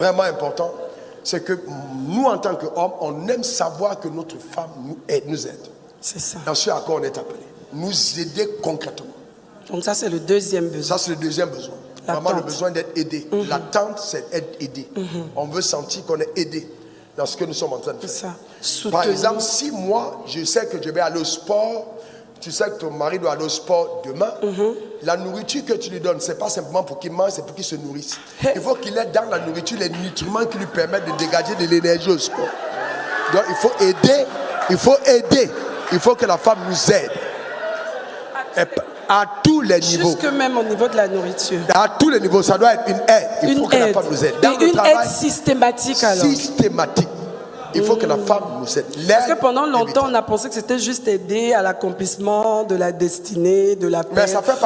Vraiment important, c'est que nous, en tant qu'hommes, on aime savoir que notre femme nous aide. C'est ça. Dans ce à quoi on est appelé. Nous aider concrètement. Donc ça, c'est le deuxième besoin. Ça, c'est le deuxième besoin. Vraiment le besoin d'être aidé. L'attente, c'est être aidé. On veut sentir qu'on est aidé dans ce que nous sommes en train de faire. Ça. Par exemple, si moi, je sais que je vais aller au sport, tu sais que ton mari doit aller au sport demain, la nourriture que tu lui donnes, ce n'est pas simplement pour qu'il mange, c'est pour qu'il se nourrisse. Il faut qu'il ait dans la nourriture les nutriments qui lui permettent de dégager de l'énergie au sport. Donc il faut aider, il faut que la femme nous aide. À tous les niveaux. Jusque même au niveau de la nourriture. À tous les niveaux, ça doit être une aide. Il faut que la femme nous aide. Dans et une aide systématique alors. Systématique. Il faut que la femme nous aide. Parce que pendant longtemps, on a pensé que c'était juste aider à l'accomplissement de la destinée, de la paix,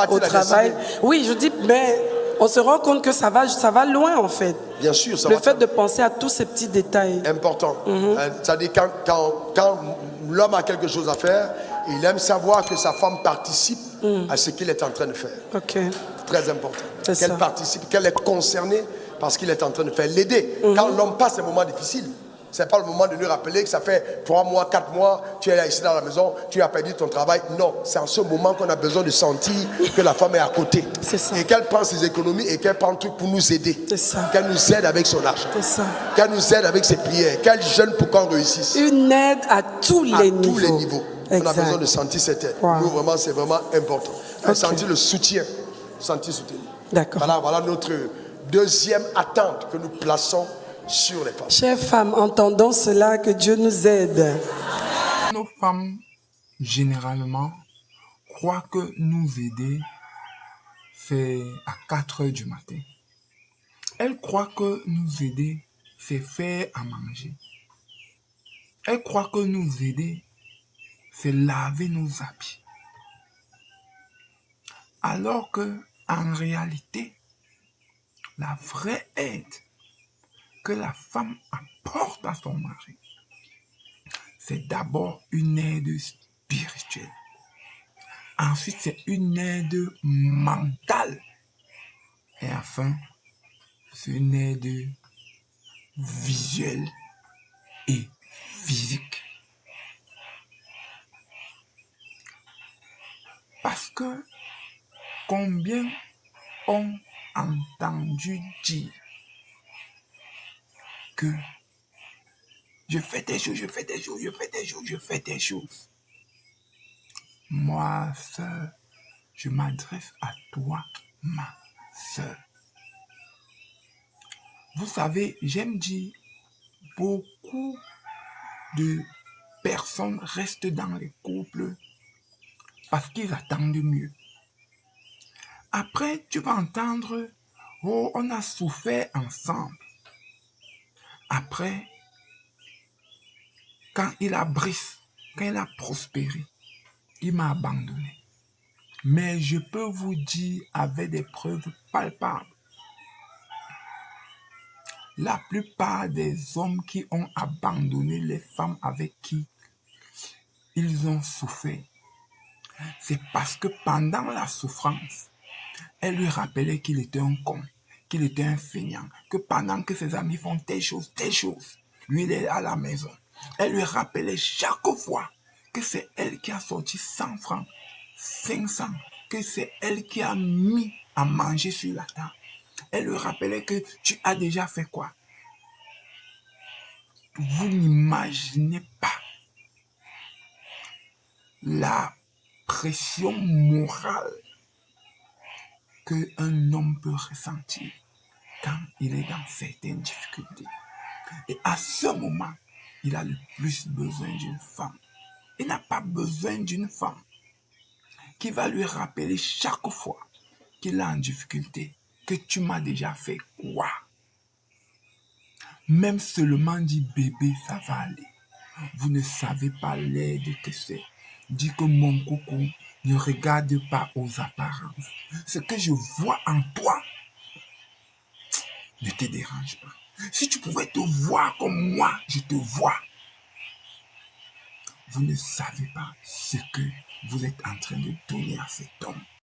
au travail. Oui, je dis, mais on se rend compte que ça va loin en fait. Bien sûr, ça va. Le fait de penser à tous ces petits détails. Important. C'est-à-dire quand l'homme a quelque chose à faire, il aime savoir que sa femme participe à ce qu'il est en train de faire. Ok. Très important. Qu'elle participe, qu'elle est concernée par ce qu'il est en train de faire. L'aider. Quand l'homme passe un moment difficile, ce n'est pas le moment de lui rappeler que ça fait 3 mois, 4 mois, tu es là ici dans la maison, tu as perdu ton travail. Non, c'est en ce moment qu'on a besoin de sentir que la femme est à côté. C'est ça. Et qu'elle prend ses économies et qu'elle prend tout pour nous aider. C'est ça. Qu'elle nous aide avec son argent. C'est ça. Qu'elle nous aide avec ses prières. Qu'elle jeûne pour qu'on réussisse. Une aide à tous les niveaux. À tous les niveaux. On a besoin de sentir cette aide. Nous, vraiment, c'est vraiment important. Sentir le soutien. Sentir soutenu. D'accord. Voilà notre deuxième attente que nous plaçons sur les femmes. Chères femmes, entendons cela, que Dieu nous aide. Nos femmes, généralement, croient que nous aider, c'est à 4 heures du matin. Elles croient que nous aider, c'est faire à manger. Elles croient que nous aider, c'est laver nos habits. Alors que, en réalité, la vraie aide que la femme apporte à son mari, c'est d'abord une aide spirituelle. Ensuite, c'est une aide mentale. Et enfin, c'est une aide visuelle et physique. Parce que combien ont entendu dire que je fais des choses, je fais des choses, je fais des choses, je fais des choses. Moi, sœur, je m'adresse à toi, ma sœur. Vous savez, j'aime dire, beaucoup de personnes restent dans les couples parce qu'ils attendent mieux. Après, tu vas entendre, oh, on a souffert ensemble. Après, quand il a brisé, quand il a prospéré, il m'a abandonné. Mais je peux vous dire avec des preuves palpables, la plupart des hommes qui ont abandonné les femmes avec qui ils ont souffert, c'est parce que pendant la souffrance, elle lui rappelait qu'il était un con, qu'il était un feignant, que pendant que ses amis font telle chose, lui il est à la maison. Elle lui rappelait chaque fois que c'est elle qui a sorti 100 francs, 500, que c'est elle qui a mis à manger sur la table. Elle lui rappelait que tu as déjà fait quoi? Vous n'imaginez pas la pression morale qu'un homme peut ressentir quand il est dans certaines difficultés. Et à ce moment, il a le plus besoin d'une femme. Il n'a pas besoin d'une femme qui va lui rappeler chaque fois qu'il est en difficulté que tu m'as déjà fait quoi. Même seulement dit bébé, ça va aller. Vous ne savez pas l'aide que c'est. Dis que mon coucou, ne regarde pas aux apparences. Ce que je vois en toi ne te dérange pas. Si tu pouvais te voir comme moi, je te vois. Vous ne savez pas ce que vous êtes en train de donner à cet homme.